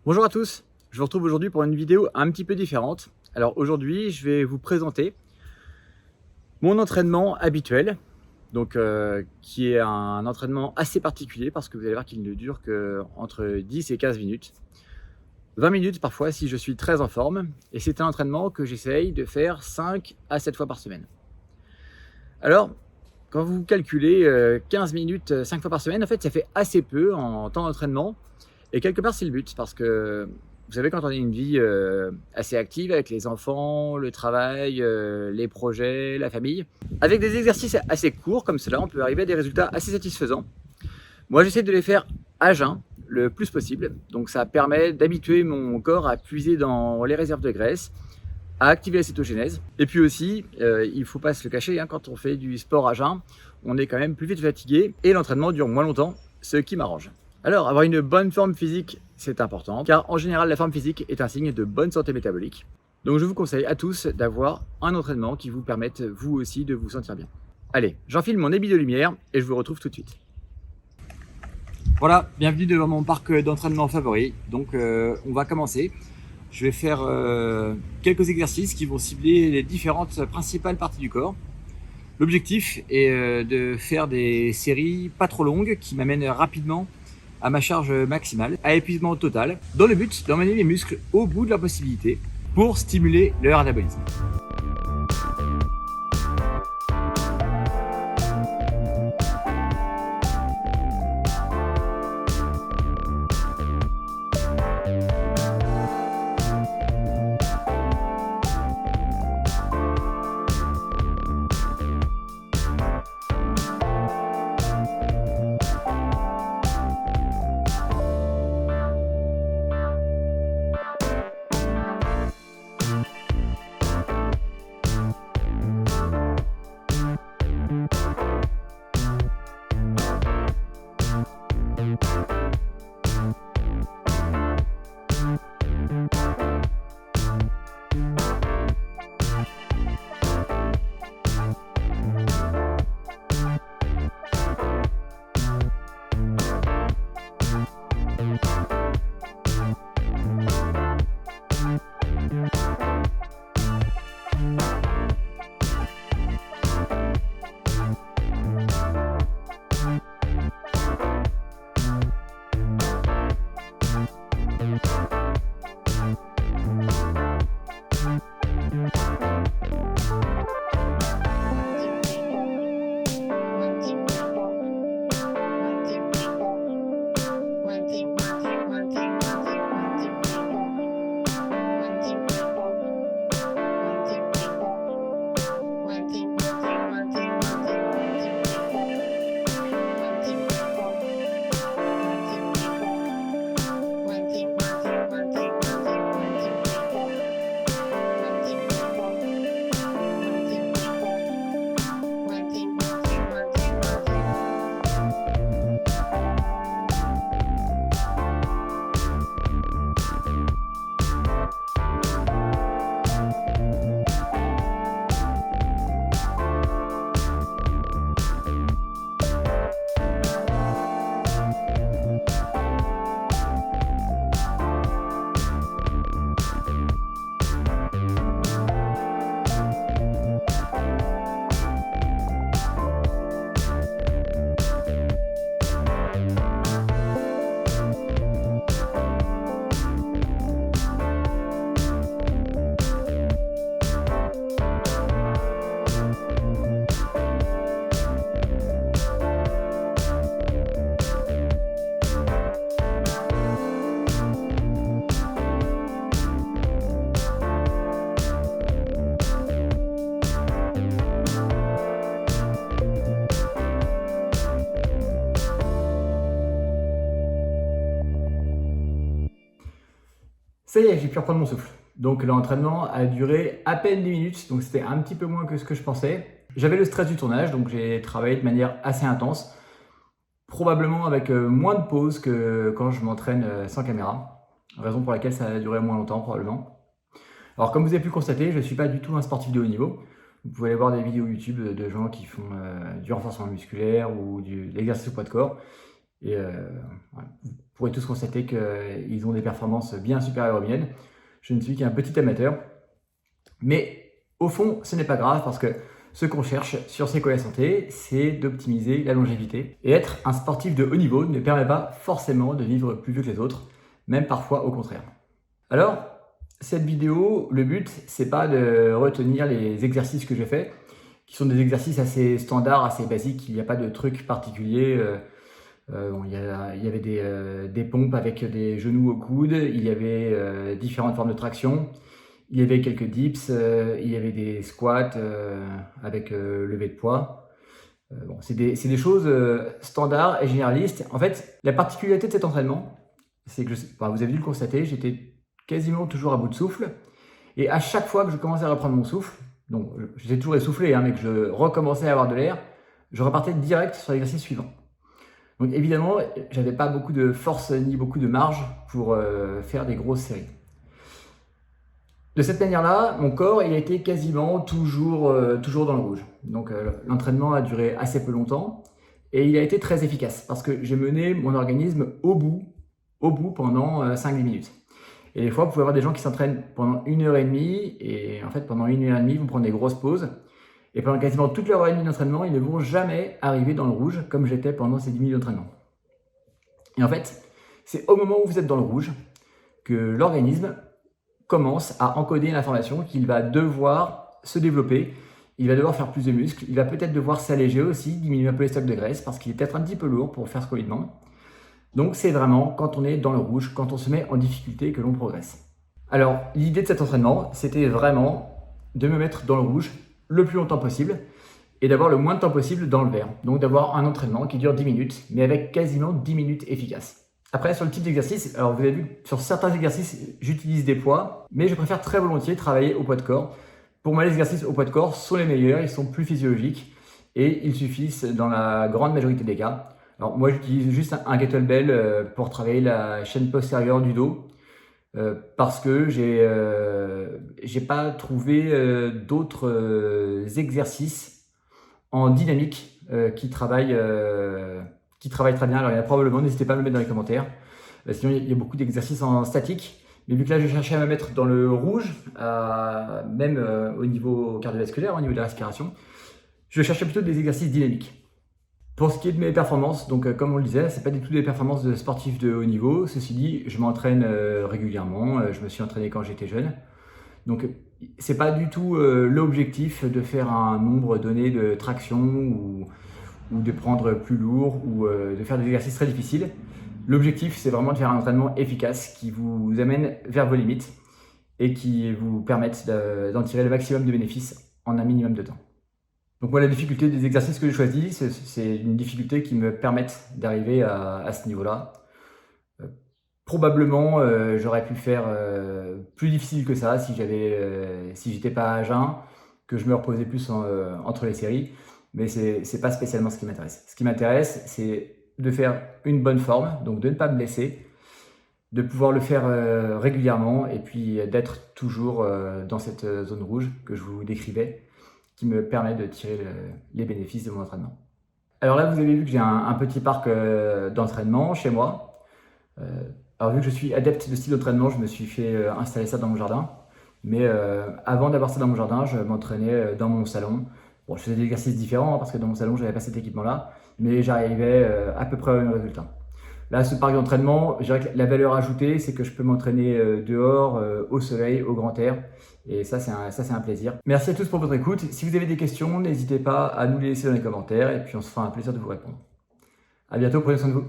Bonjour à tous, je vous retrouve aujourd'hui pour une vidéo un petit peu différente. Alors aujourd'hui, je vais vous présenter mon entraînement habituel, donc qui est un entraînement assez particulier parce que vous allez voir qu'il ne dure qu'entre 10 et 15 minutes. 20 minutes parfois si je suis très en forme, et c'est un entraînement que j'essaye de faire 5 à 7 fois par semaine. Alors, quand vous calculez 15 minutes 5 fois par semaine, en fait ça fait assez peu en temps d'entraînement. Et quelque part, c'est le but, parce que vous savez, quand on a une vie assez active avec les enfants, le travail, les projets, la famille, avec des exercices assez courts comme cela, on peut arriver à des résultats assez satisfaisants. Moi, j'essaie de les faire à jeun le plus possible. Donc, ça permet d'habituer mon corps à puiser dans les réserves de graisse, à activer la cétogénèse. Et puis aussi, il ne faut pas se le cacher, hein, quand on fait du sport à jeun, on est quand même plus vite fatigué et l'entraînement dure moins longtemps, ce qui m'arrange. Alors, avoir une bonne forme physique, c'est important, car en général, la forme physique est un signe de bonne santé métabolique. Donc je vous conseille à tous d'avoir un entraînement qui vous permette, vous aussi, de vous sentir bien. Allez, j'enfile mon habit de lumière et je vous retrouve tout de suite. Voilà, bienvenue devant mon parc d'entraînement favori. Donc on va commencer. Je vais faire quelques exercices qui vont cibler les différentes principales parties du corps. L'objectif est de faire des séries pas trop longues qui m'amènent rapidement à ma charge maximale, à épuisement total, dans le but d'emmener mes muscles au bout de leur possibilité pour stimuler leur anabolisme. Ça y est, j'ai pu reprendre mon souffle. Donc l'entraînement a duré à peine 10 minutes, donc c'était un petit peu moins que ce que je pensais. J'avais le stress du tournage, donc j'ai travaillé de manière assez intense, probablement avec moins de pauses que quand je m'entraîne sans caméra, raison pour laquelle ça a duré moins longtemps probablement. Alors comme vous avez pu le constater, je ne suis pas du tout un sportif de haut niveau. Vous pouvez aller voir des vidéos YouTube de gens qui font du renforcement musculaire ou de l'exercice au poids de corps. Et voilà. pourrez tous constater qu'ils ont des performances bien supérieures aux miennes. Je ne suis qu'un petit amateur. Mais au fond, ce n'est pas grave parce que ce qu'on cherche sur Sequoia Santé, c'est d'optimiser la longévité. Et être un sportif de haut niveau ne permet pas forcément de vivre plus vieux que les autres, même parfois au contraire. Alors, cette vidéo, le but, c'est pas de retenir les exercices que j'ai faits, qui sont des exercices assez standards, assez basiques. Il n'y a pas de trucs particuliers. Il y avait des pompes avec des genoux au coude, il y avait différentes formes de traction, il y avait quelques dips, il y avait des squats avec levée de poids. C'est des choses standards et généralistes. En fait, la particularité de cet entraînement, c'est que, vous avez dû le constater, j'étais quasiment toujours à bout de souffle. Et à chaque fois que je commençais à reprendre mon souffle, donc j'étais toujours essoufflé, mais que je recommençais à avoir de l'air, je repartais direct sur l'exercice suivant. Donc évidemment, j'avais pas beaucoup de force ni beaucoup de marge pour faire des grosses séries. De cette manière-là, mon corps il a été quasiment toujours dans le rouge. Donc l'entraînement a duré assez peu longtemps et il a été très efficace parce que j'ai mené mon organisme au bout pendant 5-10 minutes. Et des fois, vous pouvez avoir des gens qui s'entraînent pendant 1h30 et en fait, pendant 1h30, vous prenez des grosses pauses. Et pendant quasiment toute leur heure et demie d'entraînement, ils ne vont jamais arriver dans le rouge comme j'étais pendant ces 10 minutes d'entraînement. Et en fait, c'est au moment où vous êtes dans le rouge que l'organisme commence à encoder l'information qu'il va devoir se développer, il va devoir faire plus de muscles, il va peut-être devoir s'alléger aussi, diminuer un peu les stocks de graisse parce qu'il est peut-être un petit peu lourd pour faire ce qu'on lui demande. Donc c'est vraiment quand on est dans le rouge, quand on se met en difficulté que l'on progresse. Alors l'idée de cet entraînement, c'était vraiment de me mettre dans le rouge le plus longtemps possible et d'avoir le moins de temps possible dans le vert. Donc d'avoir un entraînement qui dure 10 minutes, mais avec quasiment 10 minutes efficaces. Après, sur le type d'exercice, alors vous avez vu, sur certains exercices, j'utilise des poids, mais je préfère très volontiers travailler au poids de corps. Pour moi, les exercices au poids de corps sont les meilleurs, ils sont plus physiologiques et ils suffisent dans la grande majorité des cas. Alors moi, j'utilise juste un kettlebell pour travailler la chaîne postérieure du dos. Parce que j'ai pas trouvé d'autres exercices en dynamique qui travaillent très bien. Alors il y en a probablement, n'hésitez pas à me le mettre dans les commentaires. Sinon il y a beaucoup d'exercices en statique. Mais vu que là je cherchais à me mettre dans le rouge, même au niveau cardiovasculaire, au niveau de la respiration, je cherchais plutôt des exercices dynamiques. Pour ce qui est de mes performances, donc comme on le disait, c'est pas du tout des performances de sportifs de haut niveau. Ceci dit, je m'entraîne régulièrement. Je me suis entraîné quand j'étais jeune. Donc c'est pas du tout l'objectif de faire un nombre donné de traction ou de prendre plus lourd ou de faire des exercices très difficiles. L'objectif, c'est vraiment de faire un entraînement efficace qui vous amène vers vos limites et qui vous permette d'en tirer le maximum de bénéfices en un minimum de temps. Donc moi, la difficulté des exercices que j'ai choisis, c'est une difficulté qui me permette d'arriver à ce niveau-là. Probablement, j'aurais pu faire plus difficile que ça si j'étais pas à jeun, que je me reposais plus entre les séries. Mais c'est pas spécialement ce qui m'intéresse. Ce qui m'intéresse, c'est de faire une bonne forme, donc de ne pas me blesser, de pouvoir le faire régulièrement et puis d'être toujours dans cette zone rouge que je vous décrivais, qui me permet de tirer les bénéfices de mon entraînement. Alors là, vous avez vu que j'ai un petit parc d'entraînement chez moi. Alors vu que je suis adepte de style d'entraînement, je me suis fait installer ça dans mon jardin. Mais avant d'avoir ça dans mon jardin, je m'entraînais dans mon salon. Bon, je faisais des exercices différents parce que dans mon salon, je n'avais pas cet équipement-là, mais j'arrivais à peu près au même résultat. Là, ce parc d'entraînement, je dirais que la valeur ajoutée, c'est que je peux m'entraîner dehors, au soleil, au grand air. Et ça, c'est un plaisir. Merci à tous pour votre écoute. Si vous avez des questions, n'hésitez pas à nous les laisser dans les commentaires et puis on se fera un plaisir de vous répondre. À bientôt, prenez soin de vous.